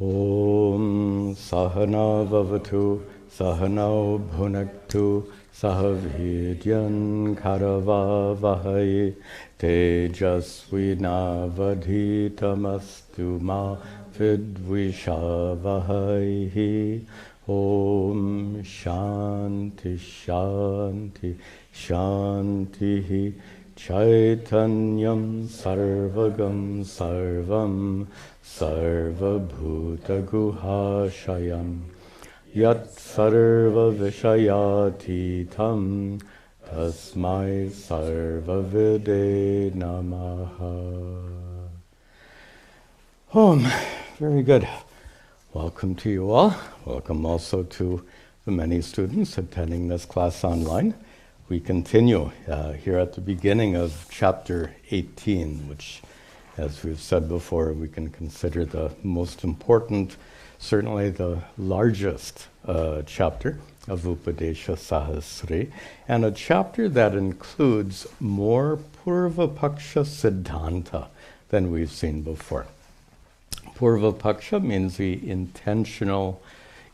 Om Sahana Vavatu Sahanau Bhunaktu Sahavidyan Karavavahai Tejasvinavadhitamastu ma vidvishavahai. Om Shanti Shanti Shanti Chaitanyam Sarvagam Sarvam Sarvabhuta Guhashayam Yat Sarva Vishayatitam Tasmai Sarva Vide Namaha. Very good. Welcome to you all. Welcome also to the many students attending this class online. We continue here at the beginning of chapter 18, which, as we've said before, we can consider the most important, certainly the largest chapter of Upadesha Sahasri, and a chapter that includes more Purva-paksha Siddhanta than we've seen before. Purva-paksha means the intentional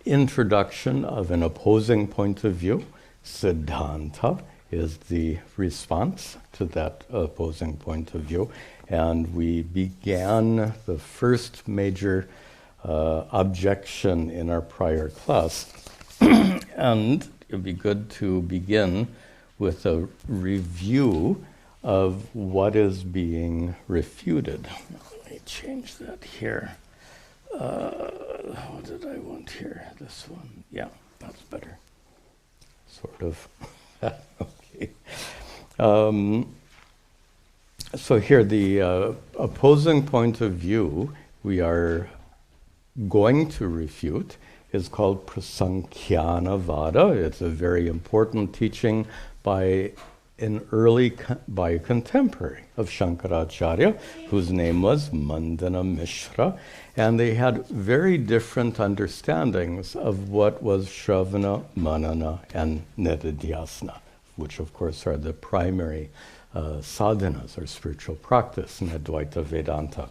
introduction of an opposing point of view. Siddhanta is the response to that opposing point of view. And we began the first major objection in our prior class. And it would be good to begin with a review of what is being refuted. Let me change that here. What did I want here? This one. Yeah, that's better. Sort of. Okay. So here, the opposing point of view we are going to refute is called Prasankhyanavada. It's a very important teaching by a contemporary of Shankaracharya, whose name was Mandana Mishra, and they had very different understandings of what was Shravana, Manana, and Nididhyasana, which of course are the primary sadhanas or spiritual practice in Advaita Vedanta.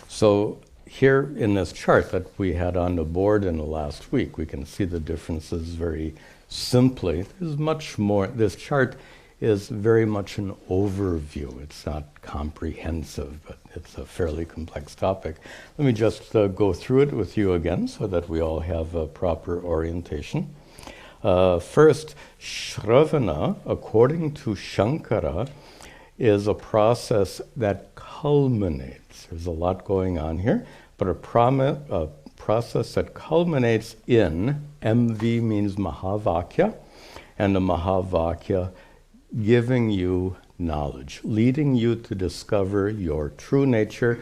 So here in this chart that we had on the board in the last week, we can see the differences very simply. There's much more. This chart is very much an overview. It's not comprehensive, but it's a fairly complex topic. Let me just go through it with you again so that we all have a proper orientation. First, Shravana, according to Shankara, is a process that culminates. There's a lot going on here, but a process that culminates in, MV means Mahavakya, and the Mahavakya giving you knowledge, leading you to discover your true nature,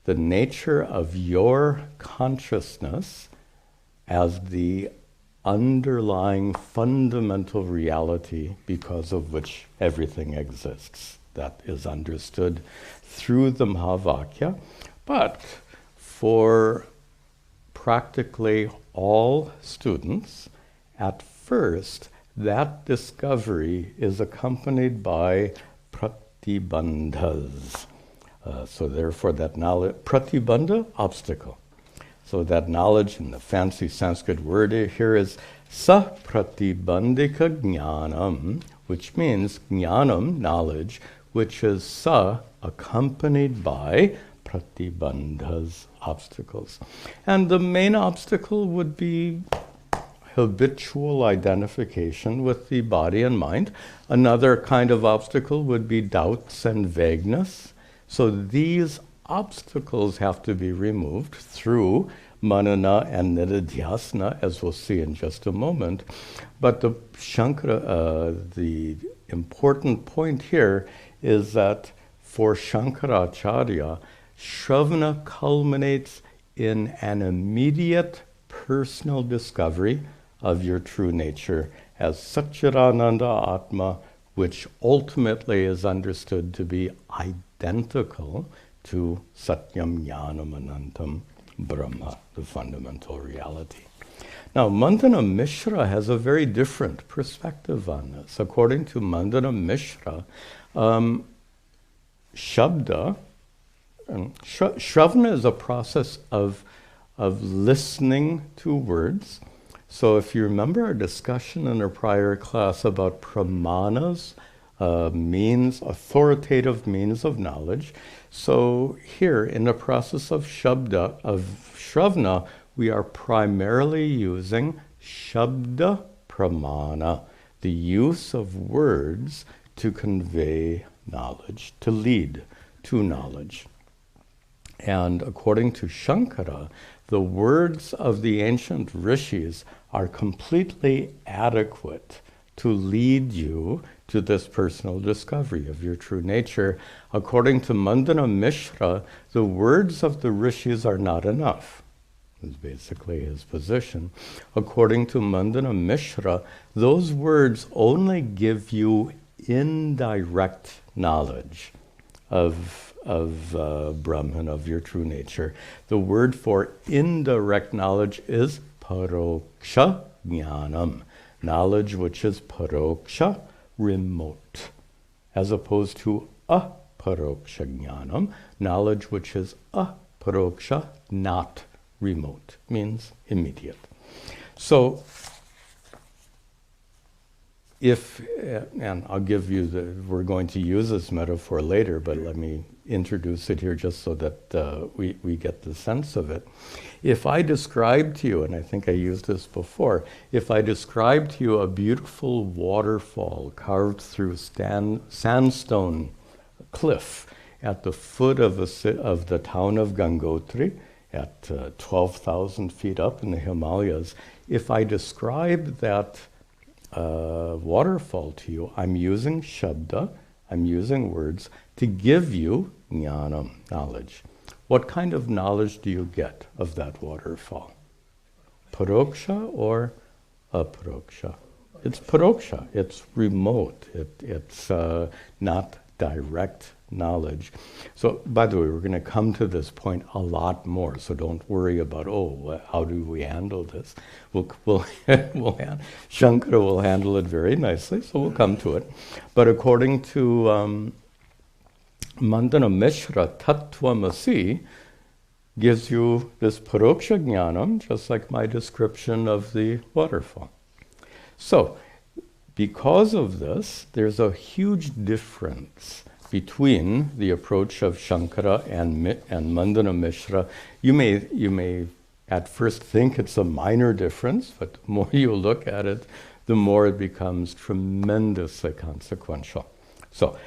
the nature of your consciousness as the underlying fundamental reality because of which everything exists. That is understood through the Mahavakya, but for practically all students, at first, that discovery is accompanied by pratibandhas. So therefore that knowledge, pratibandha, obstacle. So that knowledge, in the fancy Sanskrit word here is sa-pratibandhika jnanam, which means jnanam, knowledge, which is sa, accompanied by pratibandhas, obstacles. And the main obstacle would be habitual identification with the body and mind. Another kind of obstacle would be doubts and vagueness. So these obstacles have to be removed through manana and nididhyasana, as we'll see in just a moment. But the important point here is that for Shankaracharya, Shravana culminates in an immediate personal discovery of your true nature as sat-chit-ananda Atma, which ultimately is understood to be identical to Satyam Jnanam Anantam Brahma, the fundamental reality. Now, Mandana Mishra has a very different perspective on this. According to Mandana Mishra, Shabda Shravana is a process of listening to words. So if you remember our discussion in our prior class about pramanas, means, authoritative means of knowledge. So here, in the process of Shravana, we are primarily using Shabda Pramana, the use of words to convey knowledge, to lead to knowledge. And according to Shankara, the words of the ancient rishis are completely adequate to lead you to this personal discovery of your true nature. According to Mandana Mishra, the words of the rishis are not enough. Is basically his position. According to Mandana Mishra, those words only give you indirect knowledge of Brahman, of your true nature. The word for indirect knowledge is paroksha jnanam, knowledge which is paroksha, remote, as opposed to aparoksha jnanam, knowledge which is aparoksha, not remote, means immediate. So, and I'll give you we're going to use this metaphor later, but let me introduce it here just so that we get the sense of it. If I describe to you, and I think I used this before, if I describe to you a beautiful waterfall carved through sandstone cliff at the foot of the town of Gangotri, at 12,000 feet up in the Himalayas, if I describe that waterfall to you, I'm using shabda, I'm using words to give you jnanam, knowledge. What kind of knowledge do you get of that waterfall? Paroksha or aparoksha? It's paroksha, it's remote, it's not direct knowledge. So, by the way, we're going to come to this point a lot more, so don't worry about, how do we handle this? Shankara will handle it very nicely, so we'll come to it. But according to Mandana Mishra, Tattvamasi gives you this paroksha jnanam, just like my description of the waterfall. So, because of this, there's a huge difference between the approach of Shankara and Mandana Mishra. You may at first think it's a minor difference, but the more you look at it, the more it becomes tremendously consequential. So,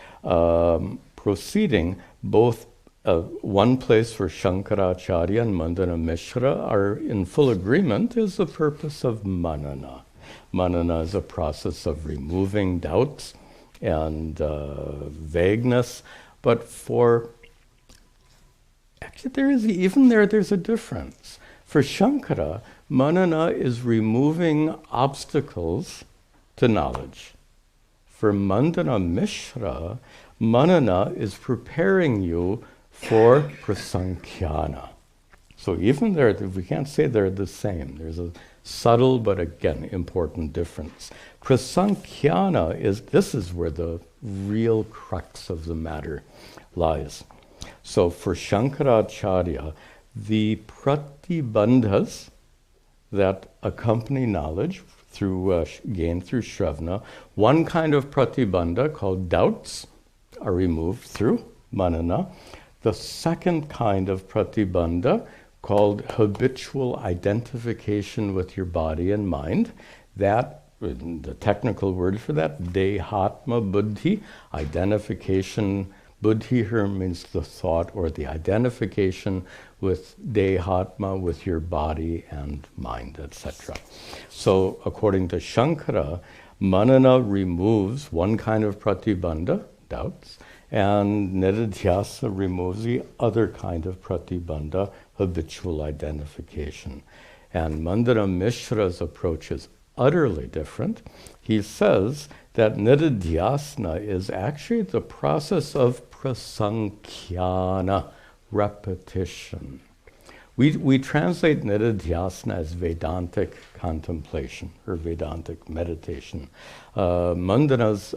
proceeding, both one place where Shankaracharya and Mandana Mishra are in full agreement is the purpose of manana. Manana is a process of removing doubts and vagueness, but actually there's a difference. For Shankara, manana is removing obstacles to knowledge. For Mandana Mishra, manana is preparing you for prasankhya. So even there, we can't say they're the same. There's a subtle, but again, important difference. Prasankhya this is where the real crux of the matter lies. So for Shankaracharya, the pratibandhas that accompany knowledge gained through Shravana, one kind of pratibandha called doubts are removed through manana. The second kind of pratibandha, called habitual identification with your body and mind, that, the technical word for that, dehatma buddhi, identification, buddhi here means the thought or the identification with dehatma, with your body and mind, etc. So according to Shankara, manana removes one kind of pratibandha, doubts, and nididhyasa removes the other kind of pratibandha, habitual identification. And Mandana Mishra's approach is utterly different. He says that nididhyasana is actually the process of prasankhya, repetition. We translate nididhyasana as Vedantic contemplation or Vedantic meditation. Mandana's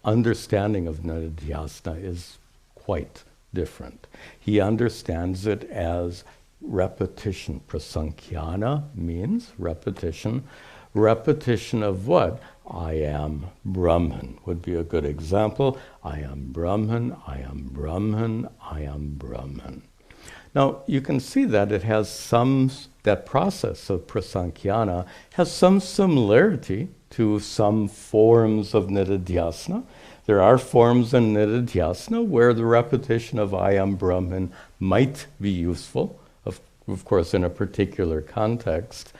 understanding of nididhyasana is quite different. He understands it as repetition. Prasankhya means repetition. Repetition of what? I am Brahman would be a good example. I am Brahman, I am Brahman, I am Brahman. Now, you can see that it has that process of prasankhya has some similarity to some forms of nididhyasana. There are forms in nididhyasana where the repetition of I am Brahman might be useful, of course, in a particular context.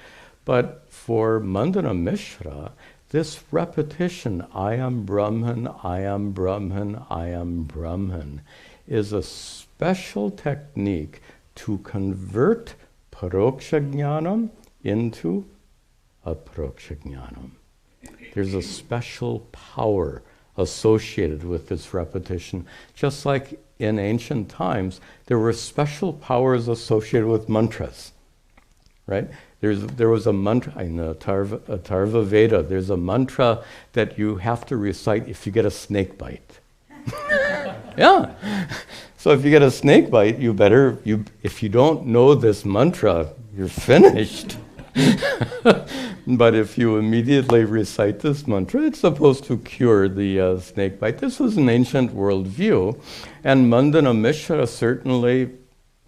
But for Mandana Mishra, this repetition, I am Brahman, I am Brahman, I am Brahman, is a special technique to convert paroksha jnanam into aproksha jnanam. There's a special power associated with this repetition. Just like in ancient times, there were special powers associated with mantras, right? There was a mantra in the Atharva Veda. There's a mantra that you have to recite if you get a snake bite. Yeah. So if you get a snake bite, if you don't know this mantra, you're finished. But if you immediately recite this mantra, it's supposed to cure the snake bite. This was an ancient worldview, and Mandana Mishra certainly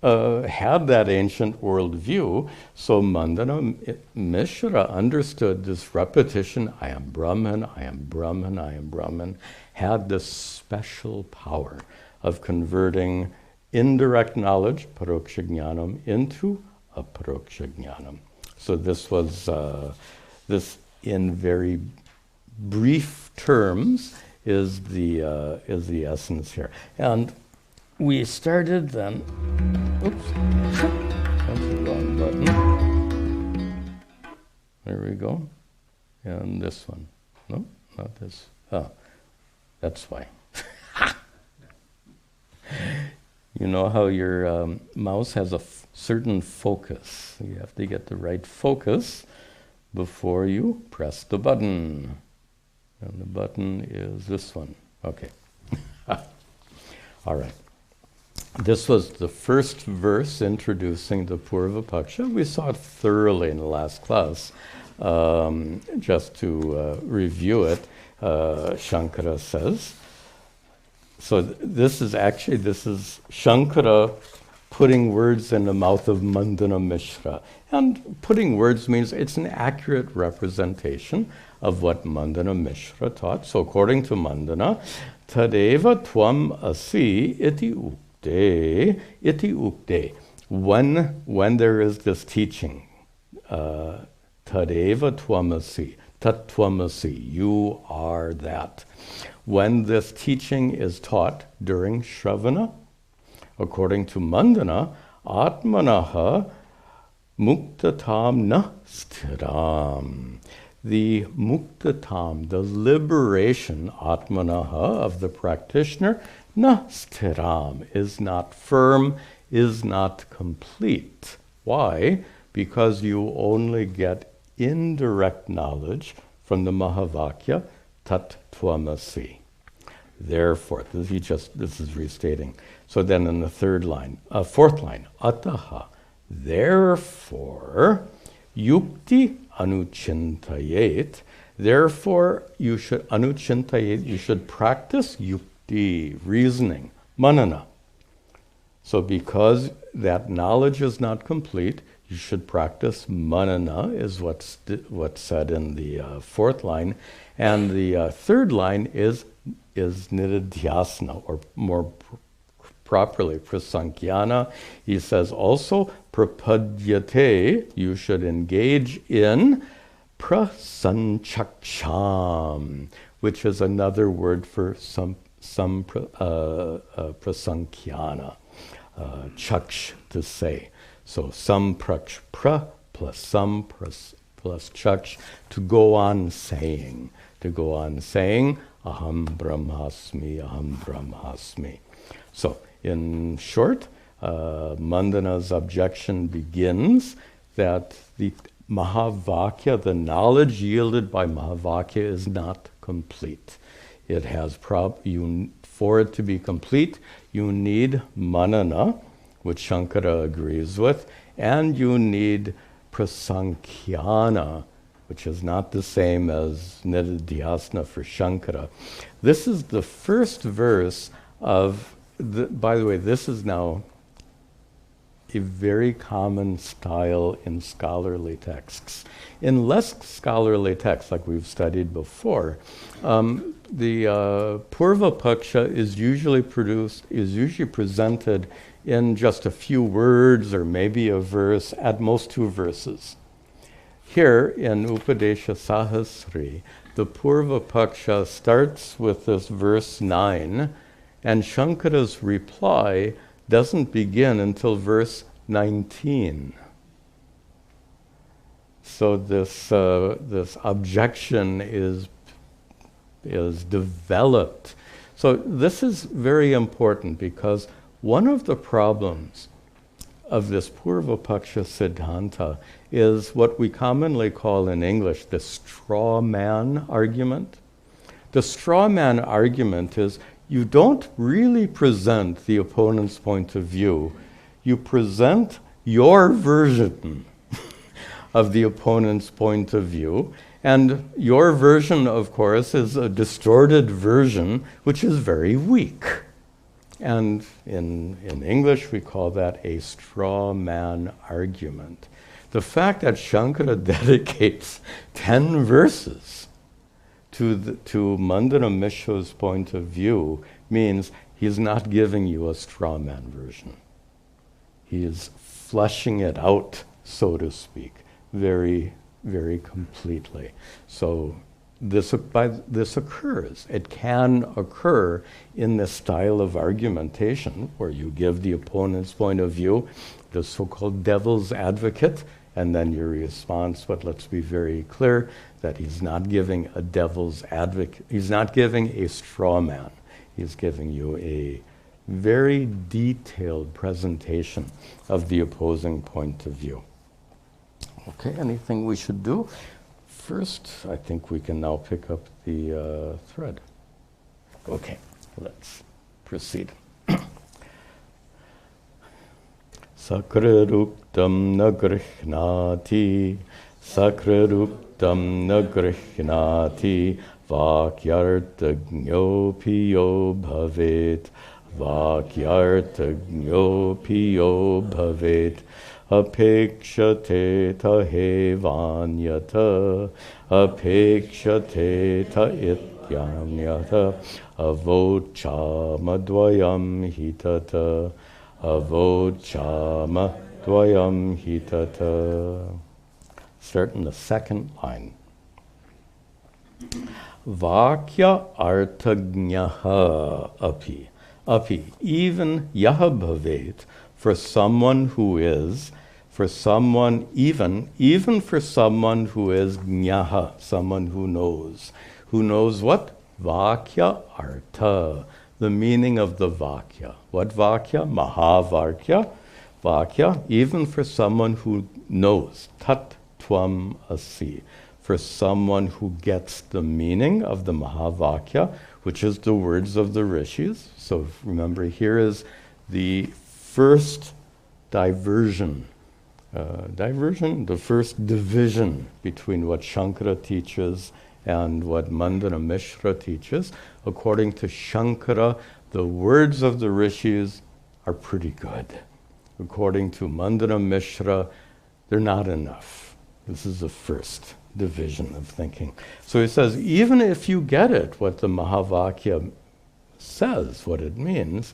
had that ancient worldview. So Mandana Mishra understood this repetition, I am Brahman, I am Brahman, I am Brahman, had this special power of converting indirect knowledge, paroksha jnanam, into aproksha jnanam. So this was, this in very brief terms is the essence here. And we started then, oops, that's the wrong button. There we go. And this one. No, not this. Oh, that's why. You know how your mouse has a certain focus. You have to get the right focus before you press the button. And the button is this one. Okay. All right. This was the first verse introducing the Purva Paksha. We saw it thoroughly in the last class. Just to review it, Shankara says, so this is Shankara putting words in the mouth of Mandana Mishra. And putting words means it's an accurate representation of what Mandana Mishra taught. So according to Mandana, tadeva tvam asi iti ukte. When there is this teaching, tadeva tvamasi, tat tvamasi, you are that. When this teaching is taught during Shravana, according to Mandana, atmanaha muktatam na sthiram. The muktatam, the liberation, atmanaha, of the practitioner, na sthiram, is not firm, is not complete. Why? Because you only get indirect knowledge from the Mahavakya, tat tvamasi. Therefore, this is restating. So then in the fourth line, ataha, therefore, yukti anuchintayet, therefore you should anuchintayet, you should practice yukti, reasoning, manana. So because that knowledge is not complete, you should practice manana, is what's said in the fourth line. And the third line is nididhyasana, or more properly, prasankhya. He says also, prapadyate, you should engage in prasanchaksham, which is another word for some prasankhya, chaksh, to say. So some pra plus some plus chaksh, to go on saying, aham brahmasmi. So in short, Mandana's objection begins that the Mahavakya, the knowledge yielded by Mahavakya, is not complete. It has for it to be complete, you need manana, which Shankara agrees with, and you need prasankhya, which is not the same as nididhyasana for Shankara. This is the first verse of, by the way, this is now a very common style in scholarly texts. In less scholarly texts, like we've studied before, the Purva Paksha is usually presented in just a few words or maybe a verse, at most 2 verses. Here in Upadesha Sahasri, the Purva Paksha starts with this verse 9, and Shankara's reply doesn't begin until verse 19. So this objection is developed. So this is very important, because one of the problems of this Purva Paksha Siddhanta is what we commonly call in English the straw man argument. The straw man argument is you don't really present the opponent's point of view. You present your version of the opponent's point of view, and your version, of course, is a distorted version which is very weak. And in English, we call that a straw man argument. The fact that Shankara dedicates 10 verses to Mandana Mishra's point of view means he's not giving you a straw man version. He is fleshing it out, so to speak, very, very completely. So this occurs. It can occur in the style of argumentation where you give the opponent's point of view, the so-called devil's advocate, and then your response. But let's be very clear that he's not giving a devil's advocate. He's not giving a straw man. He's giving you a very detailed presentation of the opposing point of view. Okay, anything we should do? First, I think we can now pick up the thread. Okay, let's proceed. Sakraruptam na grihnati, sakraruptam na grihnati, vakyartagnopiyo bhavet, vakyartagnopiyo bhavet, apekshate ta hevanyata, apekshate ta ityamyata, avochamadvayam hitata, avochamadvayam hitata. Start in the second line. Vakya artagnaha api. Api, even yaha bhavet, for someone who is, for someone even for someone who is jnaha, someone who knows. Who knows what? Vakya artha, the meaning of the vakya. What vakya? Mahavakya. Vakya, even for someone who knows. Tat tvam asi. For someone who gets the meaning of the Mahavakya, which is the words of the rishis. So remember, here is the first diversion, the first division between what Shankara teaches and what Mandana Mishra teaches. According to Shankara, the words of the rishis are pretty good. According to Mandana Mishra, they're not enough. This is the first division of thinking. So he says, even if you get it, what the Mahavakya says, what it means,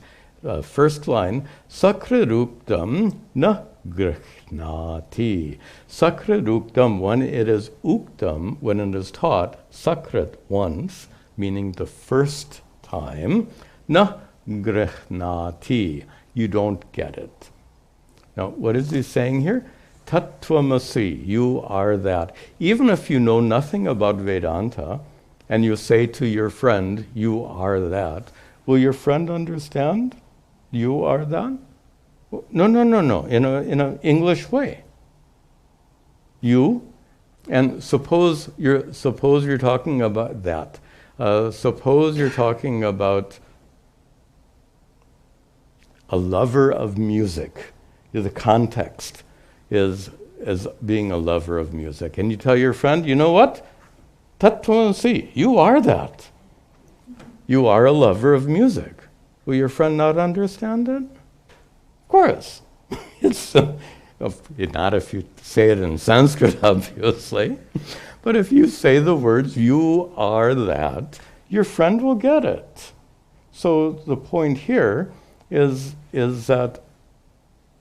first line, sakraruptam na grihnati. Sakraruptam, when it is uktam, when it is taught, sakrat, once, meaning the first time, na grihnati, you don't get it. Now, what is he saying here? Tattvamasi, you are that. Even if you know nothing about Vedanta, and you say to your friend, you are that, will your friend understand? You are that? No. In an English way. You, and suppose you're talking about that. Suppose you're talking about a lover of music. The context is as being a lover of music. And you tell your friend, you know what? Tat-tvamasi, you are that. You are a lover of music. Will your friend not understand it? Of course. It's not if you say it in Sanskrit, obviously. But if you say the words, you are that, your friend will get it. So the point here is that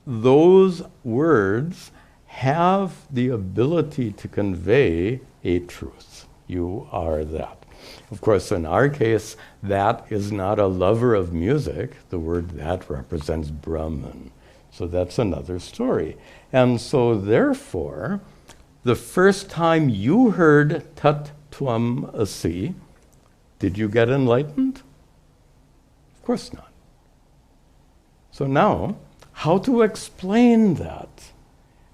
those words have the ability to convey a truth. You are that. Of course, in our case, that is not a lover of music. The word that represents Brahman. So that's another story. And so therefore, the first time you heard Tat Tvam Asi, did you get enlightened? Of course not. So now, how to explain that?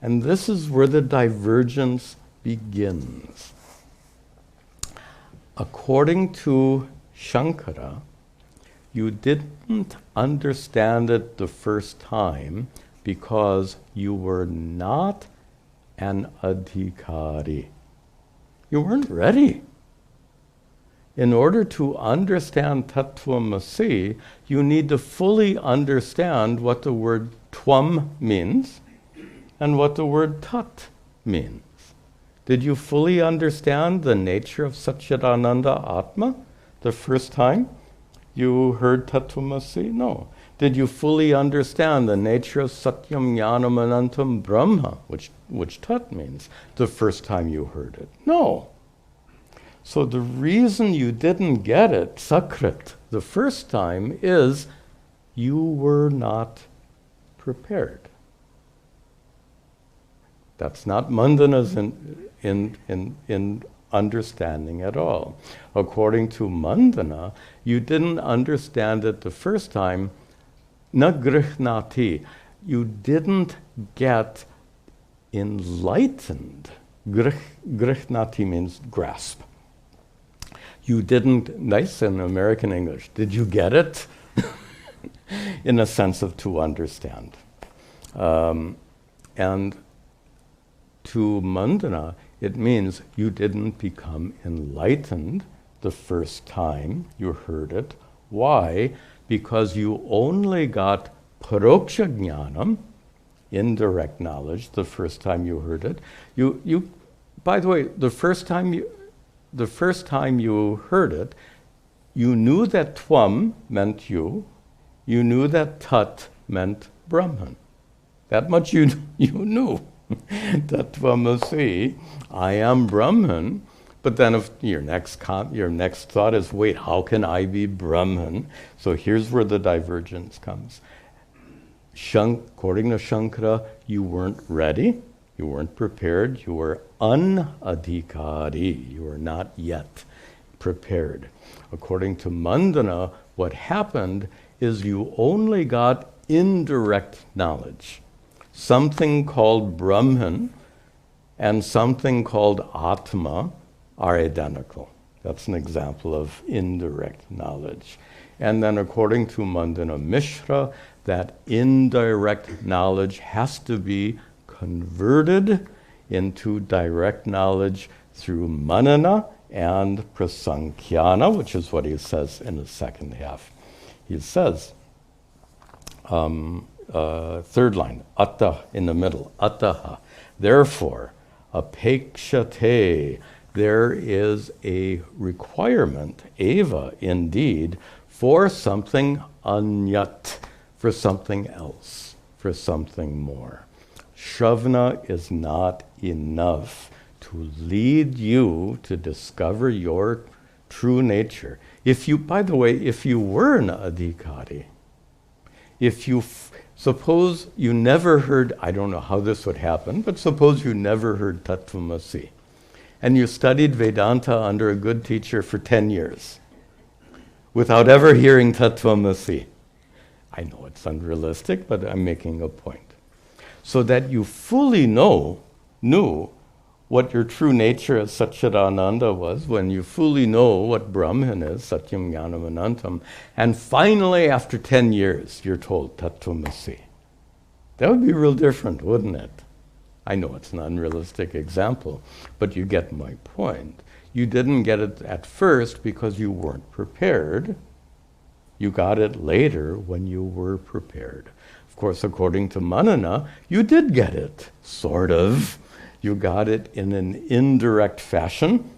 And this is where the divergence begins. According to Shankara, you didn't understand it the first time because you were not an adhikari. You weren't ready. In order to understand Tat-tvamasi, you need to fully understand what the word tvam means and what the word tat means. Did you fully understand the nature of sat-chit-ananda Atma the first time you heard Tat-tvamasi? No. Did you fully understand the nature of Satyam Jnanam Anantam Brahma, which Tat means, the first time you heard it? No. So the reason you didn't get it, sakrit, the first time is you were not prepared. That's not Mandana's in understanding at all. According to Mandana, you didn't understand it the first time, na grihnati. You didn't get enlightened. Grihnati means grasp. You didn't, nice in American English, did you get it? In a sense of to understand. And to Mandana, it means you didn't become enlightened the first time you heard it. Why? Because you only got paroksha jnanam, indirect knowledge, the first time you heard it. You, by the way, the first time you heard it, you knew that tvam meant you. You knew that tat meant Brahman. That much you knew. Tat-tvamasi, I am Brahman. But then if your next thought is, wait, how can I be Brahman? So here's where the divergence comes. According to Shankara, you weren't ready. You weren't prepared. You were unadhikari. You were not yet prepared. According to Mandana, what happened is you only got indirect knowledge. Something called Brahman and something called Atma are identical. That's an example of indirect knowledge. And then according to Mandana Mishra, that indirect knowledge has to be converted into direct knowledge through manana and prasankhya, which is what he says in the second half. He says, third line, atta in the middle, ataha. Therefore, apekshate, there is a requirement, eva indeed, for something anyat, for something else, for something more. Shravana is not enough to lead you to discover your true nature. If you, by the way, if you were an adhikari, if you suppose you never heard, I don't know how this would happen, but suppose you never heard Tat-tvamasi, and you studied Vedanta under a good teacher for 10 years, without ever hearing Tat-tvamasi. I know it's unrealistic, but I'm making a point. So that you fully knew what your true nature as sat-chit-ananda was, when you fully know what Brahman is, satyam jnanam anantam, and finally after 10 years you're told tattvamasi. That would be real different, wouldn't it? I know it's an unrealistic example, but you get my point. You didn't get it at first because you weren't prepared. You got it later when you were prepared. Of course, according to Manana, you did get it, sort of. You got it in an indirect fashion,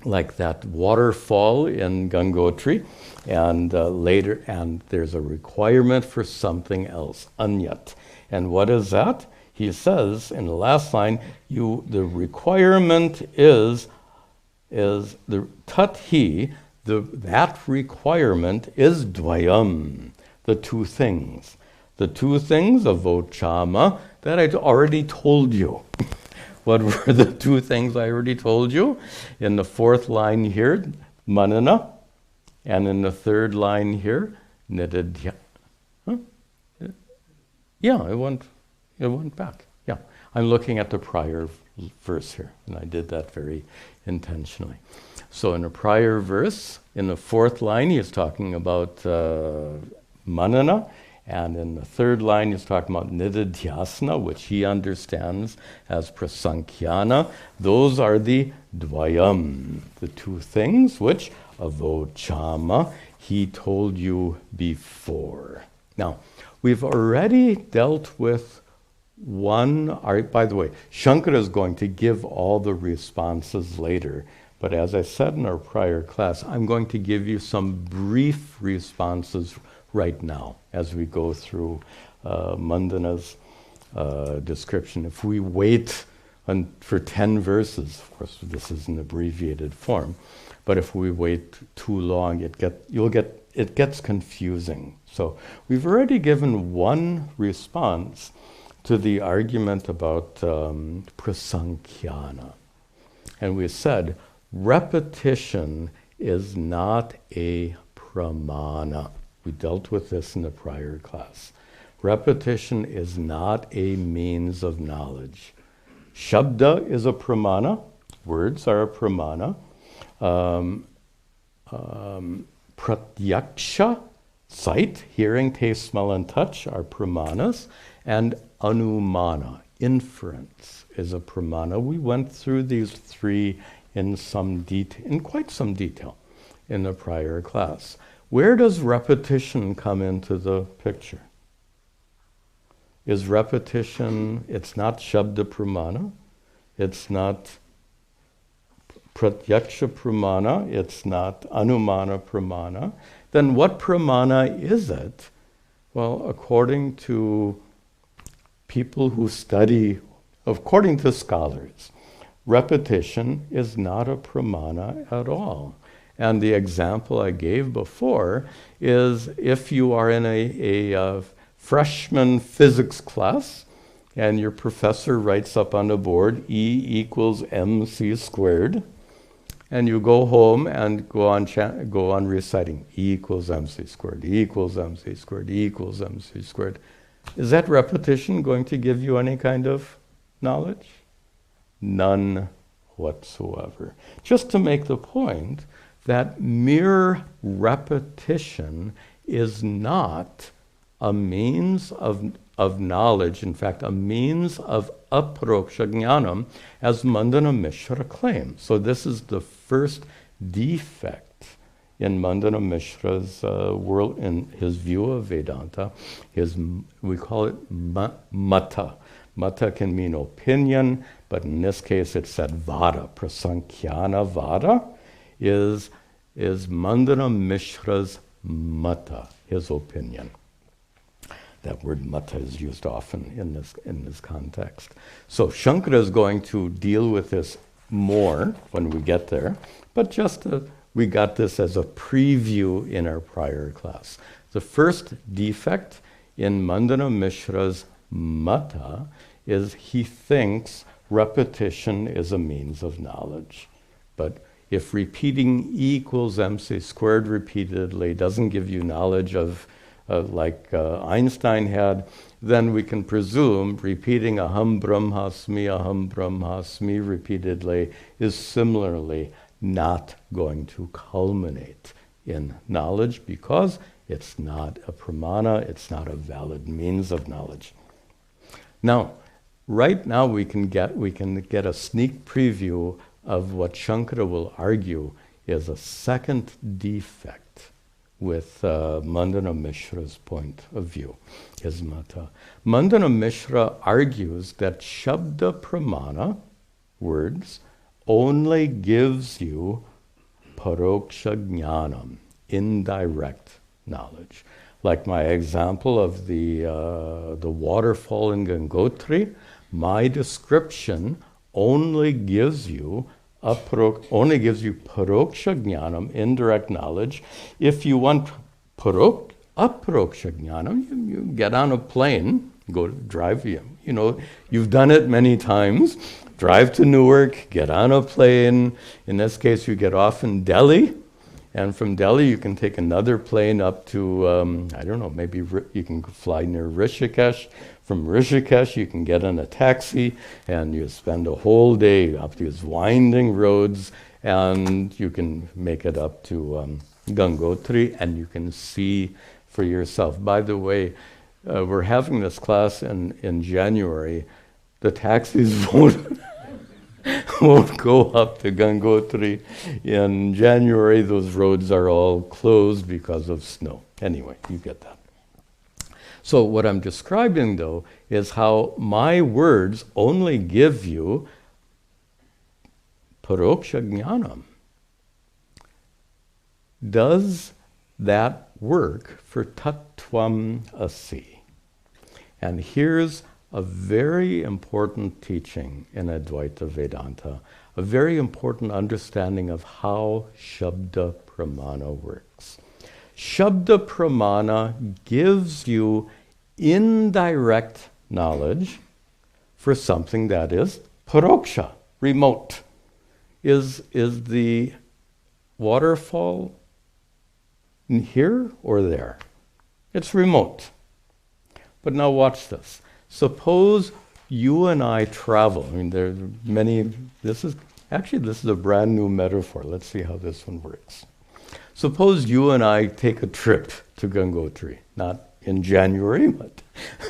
like that waterfall in Gangotri, and later, and there's a requirement for something else, anyat. And what is that? He says in the last line, the requirement is the tathi, that requirement is dvayam, the two things. The two things of vochama that I already told you. What were the two things I already told you? In the fourth line here, manana, and in the third line here, nididhya. Huh? Yeah, it went back. Yeah, I'm looking at the prior verse here, and I did that very intentionally. So in the prior verse, in the fourth line, he is talking about manana, and in the third line, he's talking about nididhyasana, which he understands as prasankhya. Those are the dvayam, the two things which avochama he told you before. Now, we've already dealt with one. By the way, Shankara is going to give all the responses later. But as I said in our prior class, I'm going to give you some brief responses right now as we go through Mandana's description. If we wait for 10 verses, of course this is an abbreviated form, but if we wait too long, it gets confusing. So we've already given one response to the argument about prasankhya. And we said repetition is not a pramana. We dealt with this in the prior class. Repetition is not a means of knowledge. Shabda is a pramana. Words are a pramana. Pratyaksha, sight, hearing, taste, smell, and touch are pramanas. And anumana, inference, is a pramana. We went through these three in quite some detail in the prior class. Where does repetition come into the picture? Is repetition, it's not Shabda Pramana, it's not Pratyaksha Pramana, it's not Anumana Pramana. Then what Pramana is it? Well, according to people who study, according to scholars, repetition is not a Pramana at all. And the example I gave before is if you are in a freshman physics class and your professor writes up on the board E equals mc squared, and you go home and go on reciting E equals mc squared, E equals mc squared, E equals mc squared. Is that repetition going to give you any kind of knowledge? None whatsoever. Just to make the point that mere repetition is not a means of knowledge, in fact, a means of aparoksha jnanam, as Mandana Mishra claims. So this is the first defect in Mandana Mishra's world, in his view of Vedanta. We call it mata. Mata can mean opinion, but in this case it said vada, prasankhya vada, is Mandana Mishra's mata, his opinion. That word mata is used often in this context. So Shankara is going to deal with this more when we get there, but we got this as a preview in our prior class. The first defect in Mandana Mishra's mata is he thinks repetition is a means of knowledge. But if repeating E equals mc squared repeatedly doesn't give you knowledge of like Einstein had, then we can presume repeating aham brahmasmi repeatedly is similarly not going to culminate in knowledge because it's not a pramana, it's not a valid means of knowledge. Now, right now we can get a sneak preview of what Shankara will argue is a second defect with Mandana Mishra's point of view, his mata. Mandana Mishra argues that Shabda Pramana, words, only gives you paroksha jnanam, indirect knowledge. Like my example of the waterfall in Gangotri, my description only gives you paroksha jnanam, indirect knowledge. If you want aparoksha jnanam, you get on a plane, drive. You've done it many times. Drive to Newark, get on a plane. In this case, you get off in Delhi. And from Delhi, you can take another plane up to, maybe you can fly near Rishikesh. From Rishikesh, you can get on a taxi, and you spend a whole day up these winding roads, and you can make it up to Gangotri, and you can see for yourself. By the way, we're having this class in January. The taxis won't go up to Gangotri. In January, those roads are all closed because of snow. Anyway, you get that. So what I'm describing, though, is how my words only give you paroksha jnanam. Does that work for tattvam asi? And here's a very important teaching in Advaita Vedanta, a very important understanding of how Shabda Pramana works. Shabda Pramana gives you indirect knowledge for something that is paroksha, remote. Is the waterfall here or there? It's remote. But now watch this. Suppose you and I travel. I mean, there are many. This is a brand new metaphor. Let's see how this one works. Suppose you and I take a trip to Gangotri, not in January, but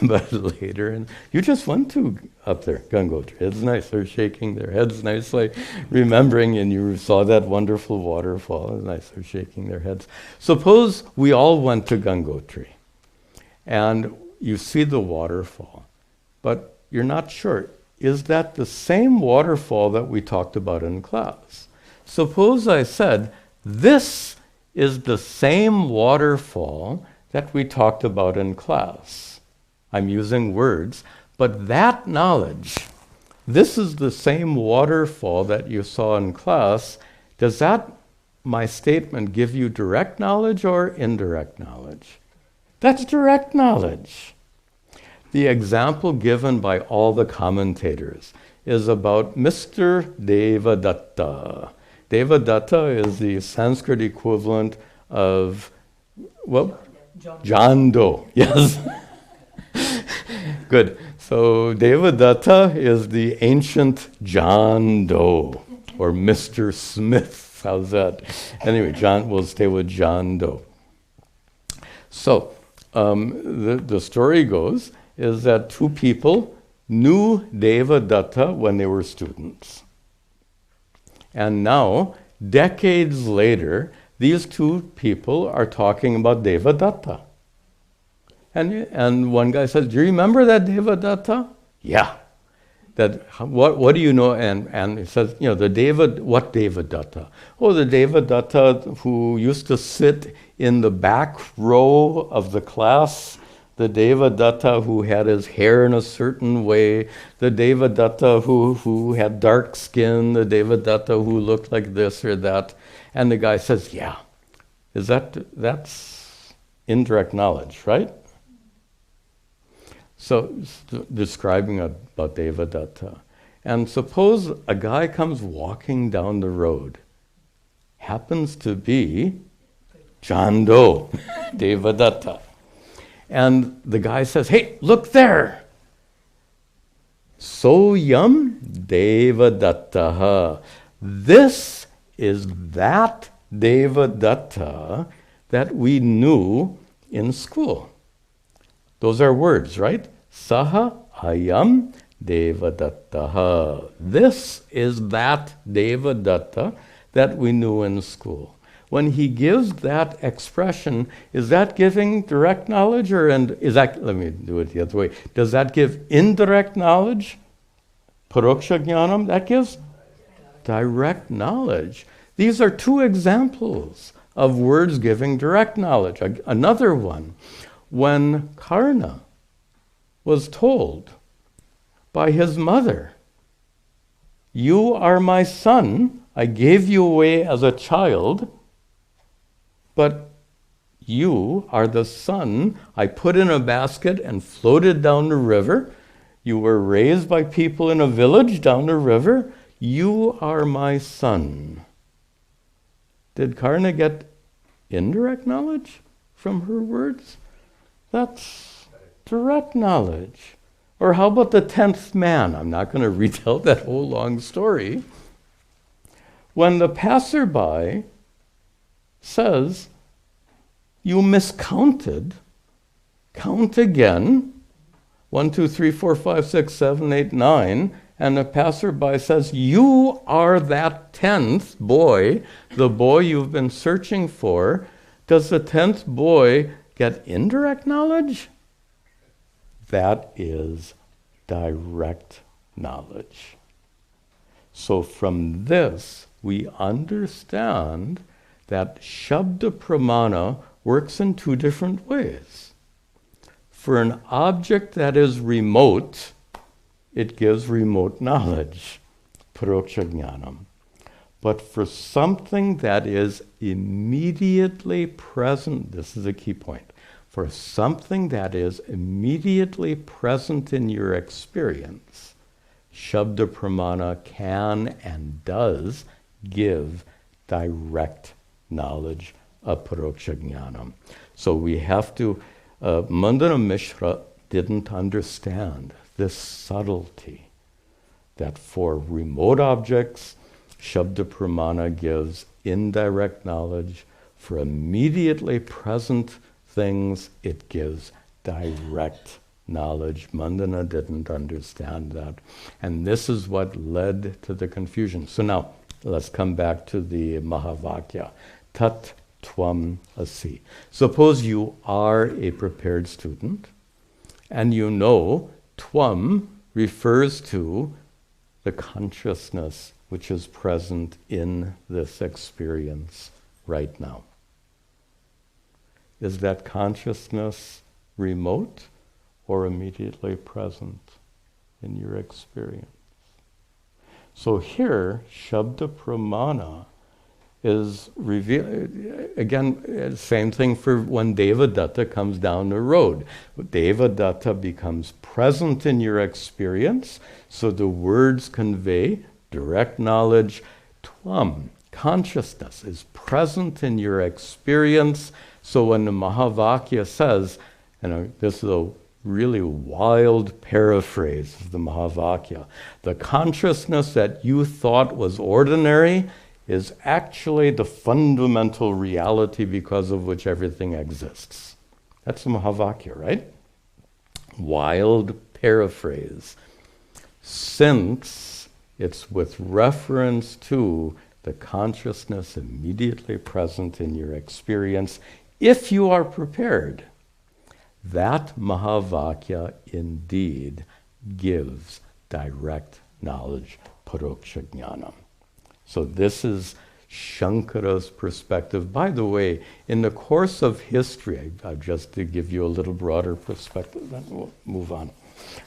later. And you just went to up there, Gangotri. It's nice. They're shaking their heads nicely, remembering, and you saw that wonderful waterfall. It's nice. They're shaking their heads. Suppose we all went to Gangotri, and you see the waterfall, but you're not sure. Is that the same waterfall that we talked about in class? Suppose I said, this is the same waterfall that we talked about in class. I'm using words, but that knowledge, this is the same waterfall that you saw in class. Does that, my statement, give you direct knowledge or indirect knowledge? That's direct knowledge. The example given by all the commentators is about Mr. Devadatta. Devadatta is the Sanskrit equivalent of, John Doe. Yes. Good. So Devadatta is the ancient John Doe, or Mr. Smith. How's that? Anyway, we'll stay with John Doe. So the story goes is that two people knew Devadatta when they were students. And now, decades later, these two people are talking about Devadatta. And one guy says, do you remember that Devadatta? Yeah. What do you know? And he says, what Devadatta? Oh, the Devadatta who used to sit in the back row of the class, the Devadatta who had his hair in a certain way, the Devadatta who had dark skin, the Devadatta who looked like this or that. And the guy says, yeah. That's indirect knowledge, right? So, describing about Devadatta. And suppose a guy comes walking down the road, happens to be John Doe, Devadatta. And the guy says, hey, look there. Soyam Devadattaha. This is that Devadatta that we knew in school. Those are words, right? Saha ayam Devadattaha. This is that Devadatta that we knew in school. When he gives that expression, is that giving direct knowledge let me do it the other way. Does that give indirect knowledge? Paroksha jnanam, that gives direct knowledge. These are two examples of words giving direct knowledge. Another one, when Karna was told by his mother, you are my son, I gave you away as a child, but you are the son I put in a basket and floated down the river. You were raised by people in a village down the river. You are my son. Did Karna get indirect knowledge from her words? That's direct knowledge. Or how about the 10th man? I'm not going to retell that whole long story. When the passerby says, you miscounted, count again, 1, 2, 3, 4, 5, 6, 7, 8, 9, and the passerby says, you are that 10th boy, the boy you've been searching for. Does the 10th boy get indirect knowledge? That is direct knowledge. So from this, we understand that Shabda Pramana works in two different ways. For an object that is remote, it gives remote knowledge, paroksha jnanam. But for something that is immediately present, this is a key point, for something that is immediately present in your experience, Shabda Pramana can and does give direct knowledge of paroksha jnanam. So we have to, Mandana Mishra didn't understand this subtlety, that for remote objects, Shabda Pramana gives indirect knowledge. For immediately present things, it gives direct knowledge. Mandana didn't understand that. And this is what led to the confusion. So now, let's come back to the Mahavakya. Tat tvam asi. Suppose you are a prepared student, and you know tvam refers to the consciousness which is present in this experience right now. Is that consciousness remote or immediately present in your experience? So here, Shabda Pramana is again, same thing for when Devadatta comes down the road. Devadatta becomes present in your experience, so the words convey direct knowledge. Tvam, consciousness, is present in your experience. So when the Mahavakya says, this is a really wild paraphrase of the Mahavakya, the consciousness that you thought was ordinary is actually the fundamental reality because of which everything exists. That's the Mahavakya, right? Wild paraphrase. Since it's with reference to the consciousness immediately present in your experience, if you are prepared, that Mahavakya indeed gives direct knowledge, paroksha jnanam. So this is Shankara's perspective. By the way, in the course of history, just to give you a little broader perspective, then we'll move on.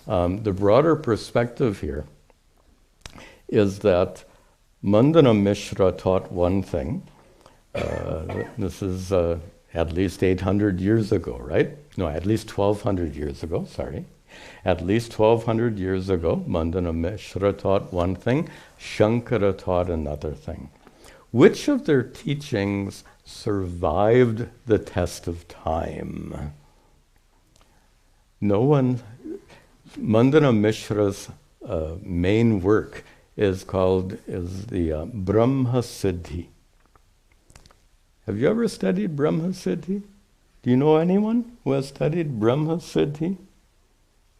The broader perspective here is that Mandana Mishra taught one thing. This is at least 800 years ago, right? No, at least 1,200 years ago, sorry. At least 1,200 years ago, Mandana Mishra taught one thing, Shankara taught another thing. Which of their teachings survived the test of time? no one, Mandana Mishra's main work is the Brahma Siddhi. Have you ever studied Brahma Siddhi? Do you know anyone who has studied Brahma Siddhi?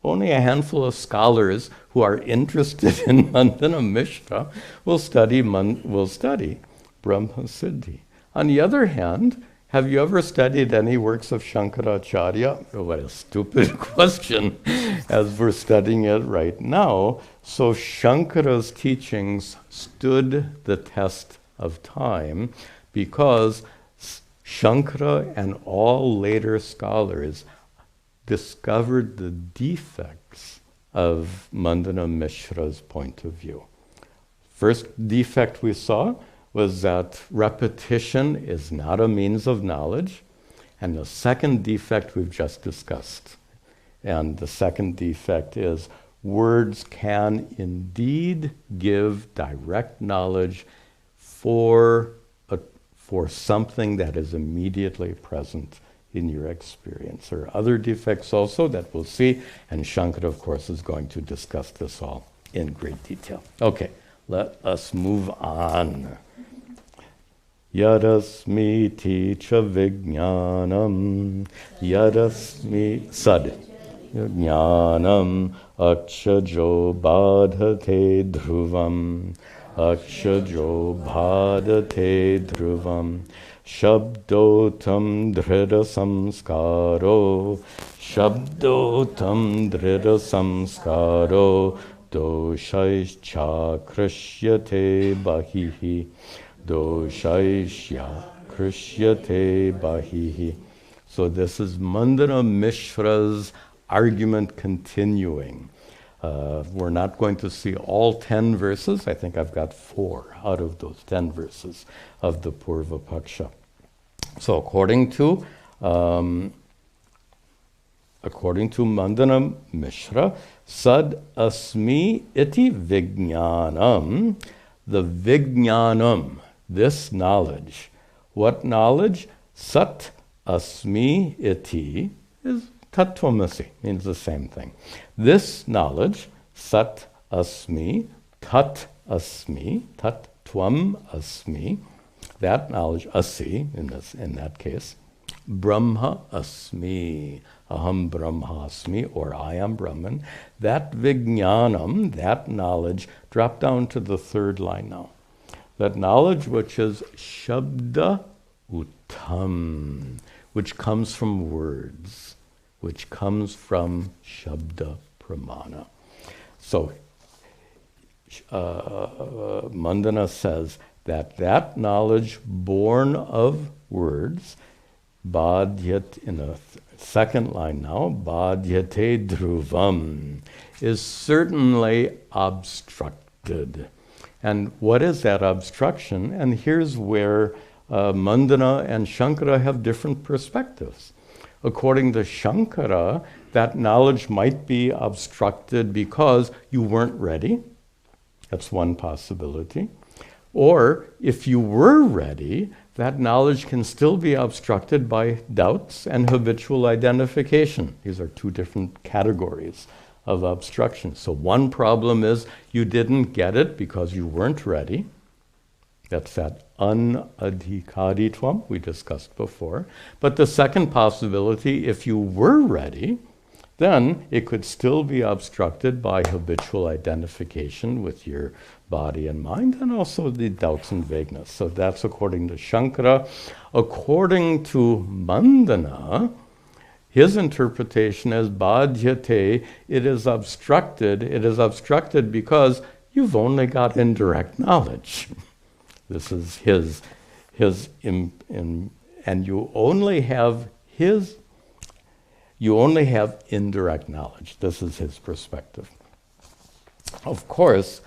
Only a handful of scholars who are interested in Mandana Mishra will study Brahma Siddhi. On the other hand, have you ever studied any works of Shankaracharya? Oh, what a stupid question, as we're studying it right now. So Shankara's teachings stood the test of time because Shankara and all later scholars discovered the defects of Mandana Mishra's point of view. First defect we saw was that repetition is not a means of knowledge, and the second defect we've just discussed. And the second defect is words can indeed give direct knowledge for something that is immediately present in your experience. There are other defects also that we'll see, and Shankara, of course, is going to discuss this all in great detail. Okay, let us move on. Yadasmiti cha vijnanam, yadasmi sad jnanam, akshajo badhate dhruvam, akshajo badhate dhruvam, shabdotam dhrida samskaro, shabdotam dhrida samskaro, doshaischa krishyate bahihi, doshaishya krishyate bahihi. So this is Mandana Mishra's argument continuing. We're not going to see all 10 verses. I think I've got 4 out of those 10 verses of the Purva Paksha. So according to Mandana Mishra, sad asmi iti vijnanam, the vijnanam, this knowledge. What knowledge? Sat asmi iti is tattvamasi, means the same thing. This knowledge, sat asmi, tat asmi, tat tvam asmi, that knowledge, asi, in that case, Brahma asmi, aham brahmasmi, or I am Brahman, that vijnanam, that knowledge, drop down to the third line now. That knowledge which is shabda uttam, which comes from words, which comes from shabda pramana. So Mandana says that knowledge born of words, badhyat, in the second line now, badhyate dhruvam, is certainly obstructed. And what is that obstruction? And here's where Mandana and Shankara have different perspectives. According to Shankara, that knowledge might be obstructed because you weren't ready. That's one possibility. Or if you were ready, that knowledge can still be obstructed by doubts and habitual identification. These are 2 different categories of obstruction. So one problem is you didn't get it because you weren't ready. That's that anadhikaditvam we discussed before. But the second possibility, if you were ready, then it could still be obstructed by habitual identification with your body and mind, and also the doubts and vagueness. So that's according to Shankara. According to Mandana, his interpretation is badhyate, it is obstructed because you've only got indirect knowledge. This is and you only have indirect knowledge. This is his perspective. Of course,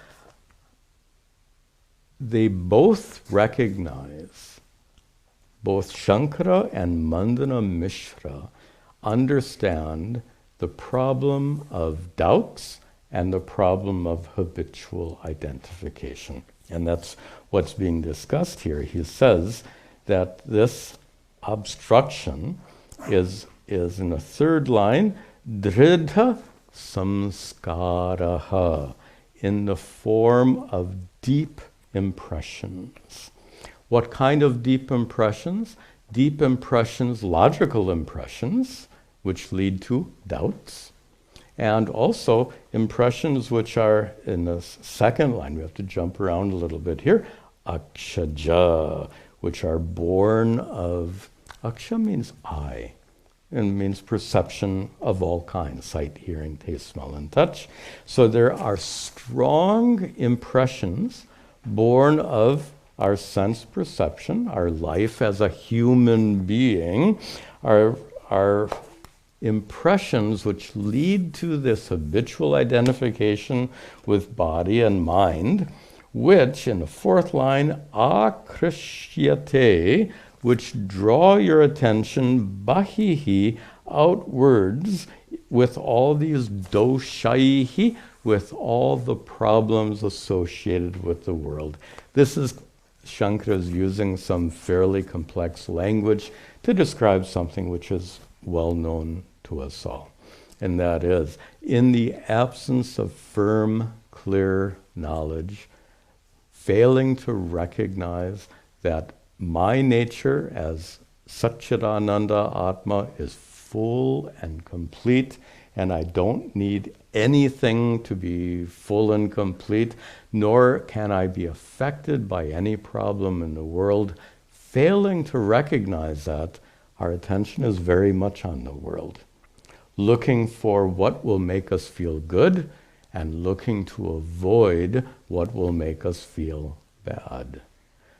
they both recognize, both Shankara and Mandana Mishra understand the problem of doubts and the problem of habitual identification. And that's what's being discussed here. He says that this obstruction is in the third line, dridha samskaraha, in the form of deep impressions. What kind of deep impressions? Deep impressions, logical impressions, which lead to doubts, and also impressions which are in the second line. We have to jump around a little bit here. Akshaja, which are born of, aksha means eye, and means perception of all kinds, sight, hearing, taste, smell, and touch. So there are strong impressions born of our sense perception, our life as a human being, our impressions which lead to this habitual identification with body and mind, which, in the fourth line, akrishyate, which draw your attention bahihi, outwards, with all these doshaihi, with all the problems associated with the world. This is Shankara's using some fairly complex language to describe something which is well known to us all. And that is, in the absence of firm, clear knowledge, failing to recognize that my nature as sat-chit-ananda Atma is full and complete, and I don't need anything to be full and complete, nor can I be affected by any problem in the world. Failing to recognize that, our attention is very much on the world, looking for what will make us feel good and looking to avoid what will make us feel bad.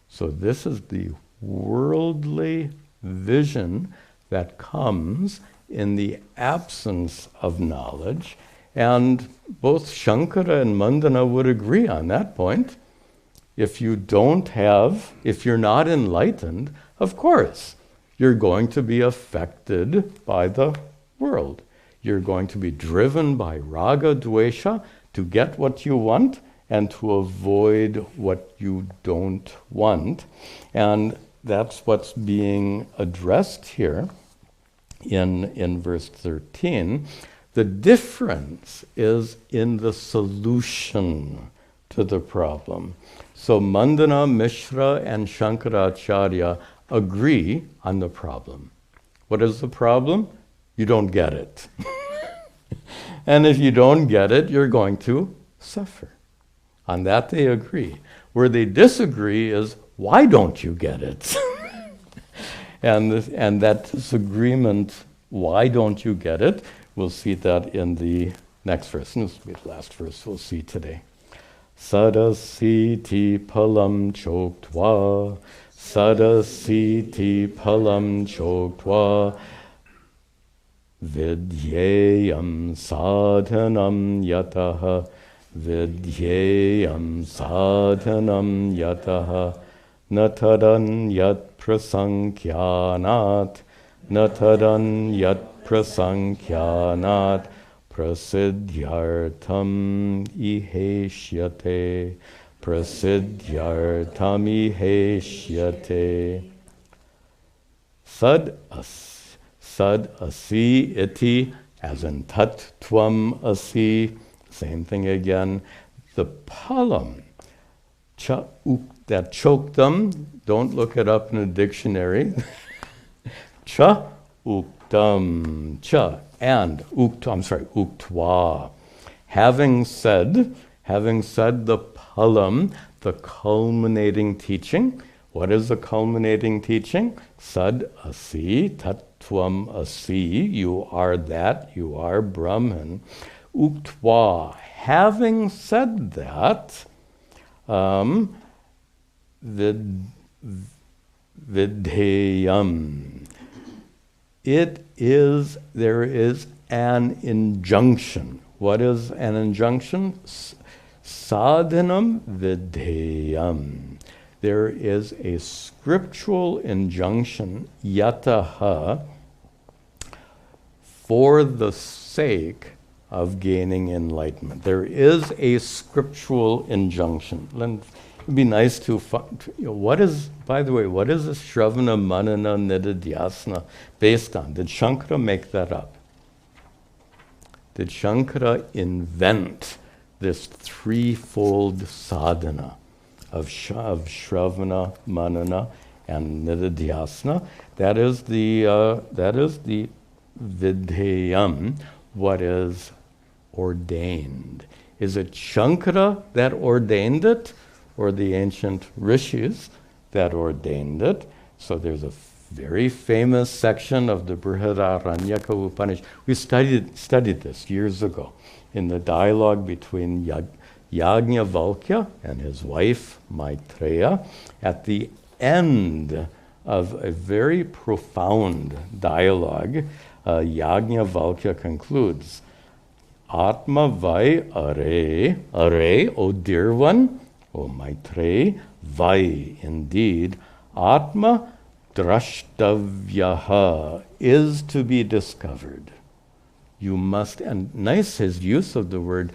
So this is the worldly vision that comes in the absence of knowledge, and both Shankara and Mandana would agree on that point. If you're not enlightened, of course, you're going to be affected by the world. You're going to be driven by raga, dvesha, to get what you want and to avoid what you don't want. And that's what's being addressed here in verse 13. The difference is in the solution to the problem. So Mandana, Mishra, and Shankaracharya agree on the problem. What is the problem? You don't get it. And if you don't get it, you're going to suffer. On that they agree. Where they disagree is, why don't you get it? and that disagreement, why don't you get it, we'll see that in the next verse. And this will be the last verse we'll see today. Sadasiti palam choktva, sadasiti palam choktva, vidyayam sadhanam yataha, vidyayam sadhanam yataha, natadan yat prasankhyanat, natadan yat prasankhyanat, prasidhyartam iheshyate, prasidhyartam iheshyate. Sad asi iti, as in tat tvam asi, same thing again. The palam, that choked them, don't look it up in a dictionary. Cha uktam, cha, and uktwa. Having said the palam, the culminating teaching. What is the culminating teaching? Sad asi, tat tvam asi, you are that, you are Brahman. Uktva, having said that, vidheyam, there is an injunction. What is an injunction? Sadhanam vidheyam. There is a scriptural injunction, yataha, for the sake of gaining enlightenment. There is a scriptural injunction. It would be nice to find, what is this Shravana, Manana, Nididhyasana based on? Did Shankara make that up? did Shankara invent this threefold sadhana of Shravana, Manana, and Nididhyasana. That is the Vidhyam, what is ordained. Is it Shankara that ordained it, or the ancient rishis that ordained it? So there's a very famous section of the Brihadaranyaka Upanishad. We studied this years ago in the dialogue between Yajnavalkya and his wife Maitreya. At the end of a very profound dialogue, Yajnavalkya concludes, Atma vai are, O dear one, O Maitreya, vai, indeed, Atma drashtavyaha is to be discovered. You must, and nice his use of the word,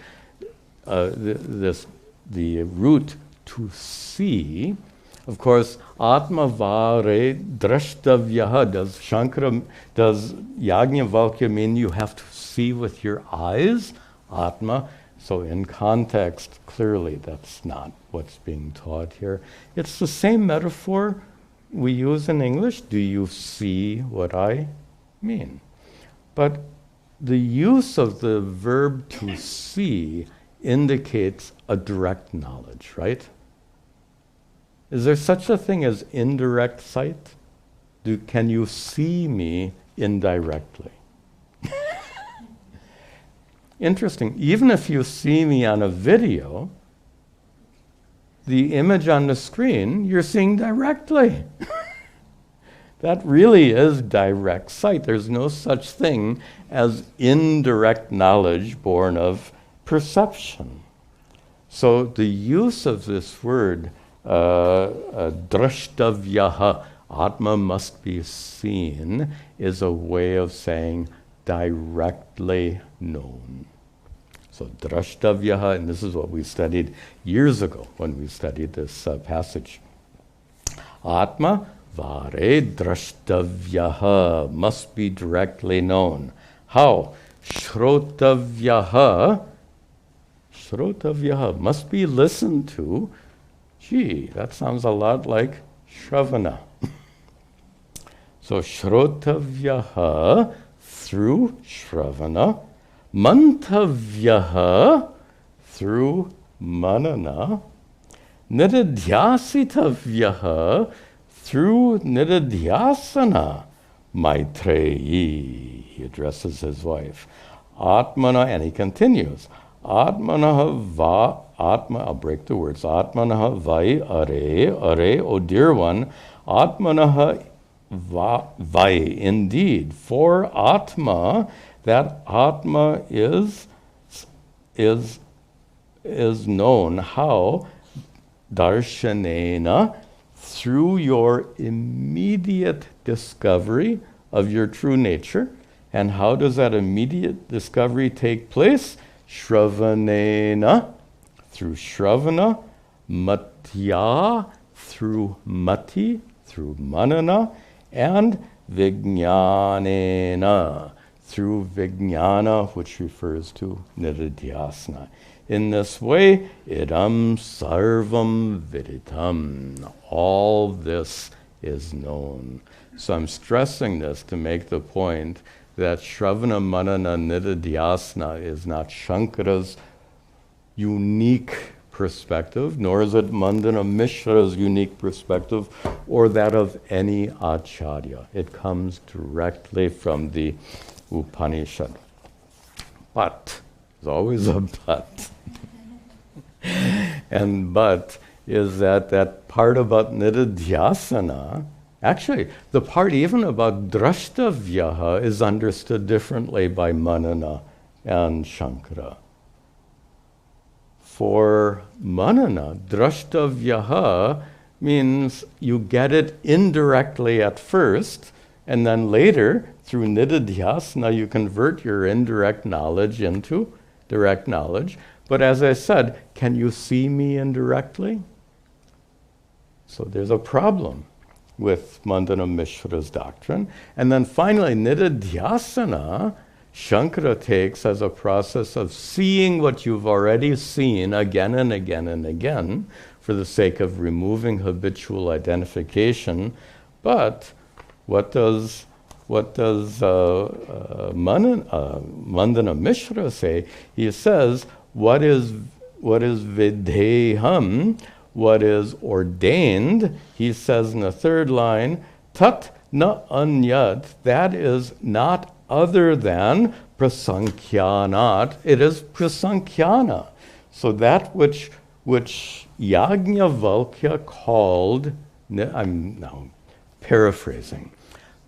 the root to see. Of course, atma vare drashtavyaha, does Yajnavalkya mean you have to see with your eyes? Atma. So in context, clearly that's not what's being taught here. It's the same metaphor we use in English. Do you see what I mean? But the use of the verb to see indicates a direct knowledge, right? Is there such a thing as indirect sight? Can you see me indirectly? Interesting. Even if you see me on a video, the image on the screen, you're seeing directly. That really is direct sight. There's no such thing as indirect knowledge born of perception. So the use of this word, drashtavyaha, Atma must be seen, is a way of saying directly known. So drashtavyaha, and this is what we studied years ago when we studied this passage. Atma vare drashtavyaha, must be directly known. How? Shrotavyaha, must be listened to. Gee, that sounds a lot like Shravana. So Shrotavyaha, through Shravana, Mantavyaha, through Manana, Nididhyasitavyaha, through Nididhyasana, Maitreyi, he addresses his wife. Atmana, and he continues, I'll break the words, Atmanaha vai are, O dear one, Atmanaha vai, indeed, for Atma, that Atma is known. How? Darshanena, through your immediate discovery of your true nature. And how does that immediate discovery take place? Shravanena, through Shravana, Matya, through Mati, through Manana, and Vijnanena, through Vijnana, which refers to Nididhyasana. In this way, idam sarvam viditam, all this is known. So I'm stressing this to make the point that Shravana, Manana, Nididhyasana is not Shankara's unique perspective, nor is it Mandana Mishra's unique perspective, or that of any acharya. It comes directly from the Upanishad. But, there's always a but. And but is that part about Nididhyasana, actually, the part even about drashtavyaha is understood differently by Manana and Shankara. For Manana, drashtavyaha means you get it indirectly at first, and then later, through Nididhyasana, you convert your indirect knowledge into direct knowledge. But as I said, can you see me indirectly? So there's a problem with Mandana Mishra's doctrine. And then finally, Nididhyasana Shankara takes as a process of seeing what you've already seen again and again and again for the sake of removing habitual identification. But what does Mandana Mishra say? He says, what is vidheham, what is ordained, he says in the third line, tat na anyat, that is not other than prasankhyanat, it is prasankhya. So that which Yajnavalkya called, I'm now paraphrasing,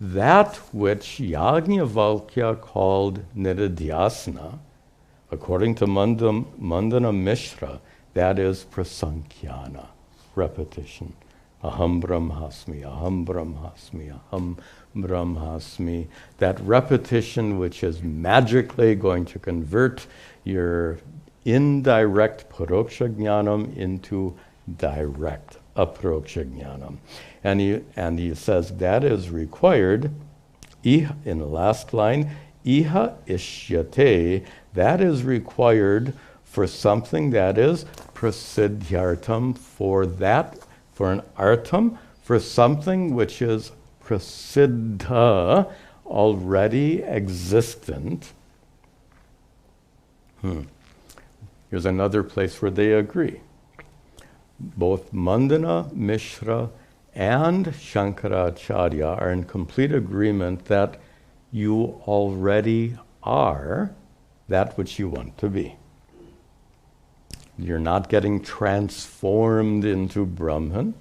that which Yajnavalkya called nididhyasana, according to Mandana Mishra, that is prasankhya, repetition. Aham brahmasmi, aham brahmasmi, aham brahmasmi. That repetition which is magically going to convert your indirect paroksha jnanam into direct aproksha jnanam. And he says that is required, in the last line, iha ishyate, that is required for something that is prasiddhyartam, for an artam, for something which is prasiddha, already existent. Here's another place where they agree. Both Mandana Mishra and Shankaracharya are in complete agreement that you already are that which you want to be. You're not getting transformed into Brahman.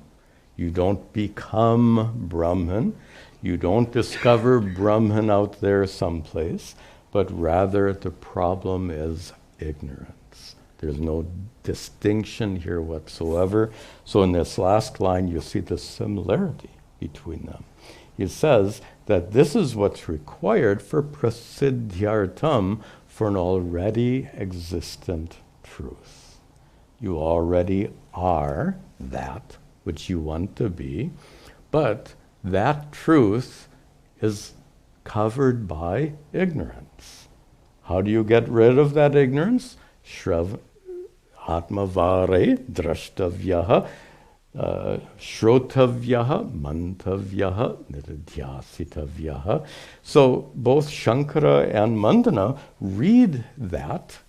You don't become Brahman. You don't discover Brahman out there someplace, but rather the problem is ignorance. There's no distinction here whatsoever. So in this last line, you see the similarity between them. He says that this is what's required for prasiddhyartam, for an already existent truth. You already are that which you want to be, but that truth is covered by ignorance. How do you get rid of that ignorance? Atma-vare drashtavyaha, shrotavyaha, mantavyaha, nididhyasitavyaha. So both Shankara and Mandana read that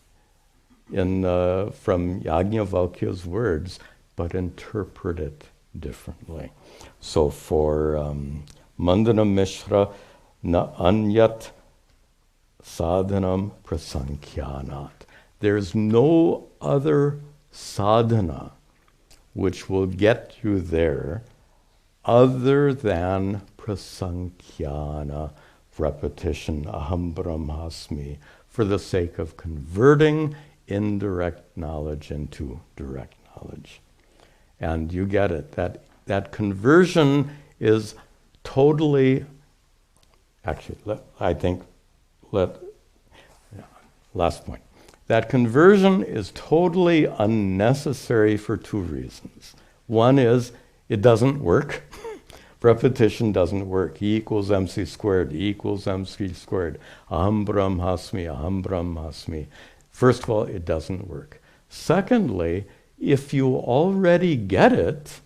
from Yajnavalkya's words, but interpret it differently. So for Mandana Mishra, na anyat sadhanam prasankhyanat. There's no other sadhana which will get you there other than prasankhyana, repetition, aham brahmasmi, for the sake of converting indirect knowledge into direct knowledge. And you get it. That conversion is totally, last point. That conversion is totally unnecessary for two reasons. One is it doesn't work. Repetition doesn't work. E equals mc squared, E equals mc squared. Aham brahmasmi, aham brahmasmi. First of all, it doesn't work. Secondly, if you already get it,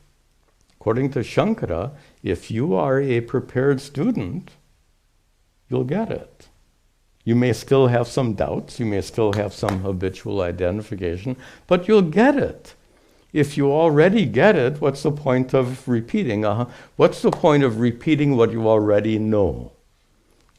according to Shankara, if you are a prepared student, you'll get it. You may still have some doubts, you may still have some habitual identification, but you'll get it. If you already get it, what's the point of repeating? What's the point of repeating what you already know?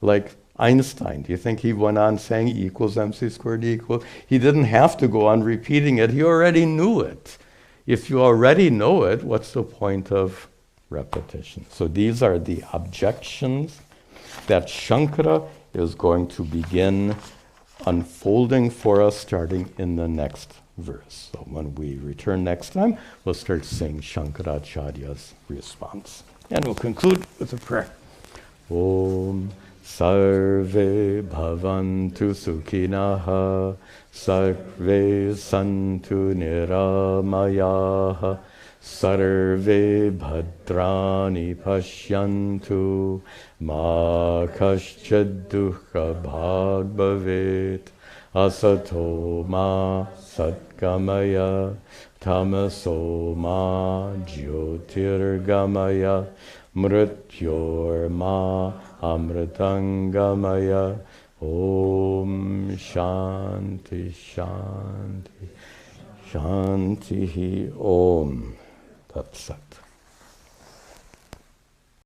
Like Einstein, do you think he went on saying E equals mc squared E equals? He didn't have to go on repeating it, he already knew it. If you already know it, what's the point of repetition? So these are the objections that Shankara is going to begin unfolding for us starting in the next verse. So when we return next time, we'll start seeing Shankaracharya's response. And we'll conclude with a prayer. Om Sarve Bhavantu Sukhinaha Sarve Santu Niramayaha Sarve bhadrani pashyantu ma kaschid dukkha bhag bhavet asato ma satgamaya tamaso ma jyotirgamaya mrityor ma amritangamaya. Om Shanti Shanti Shanti Om Tat Sat.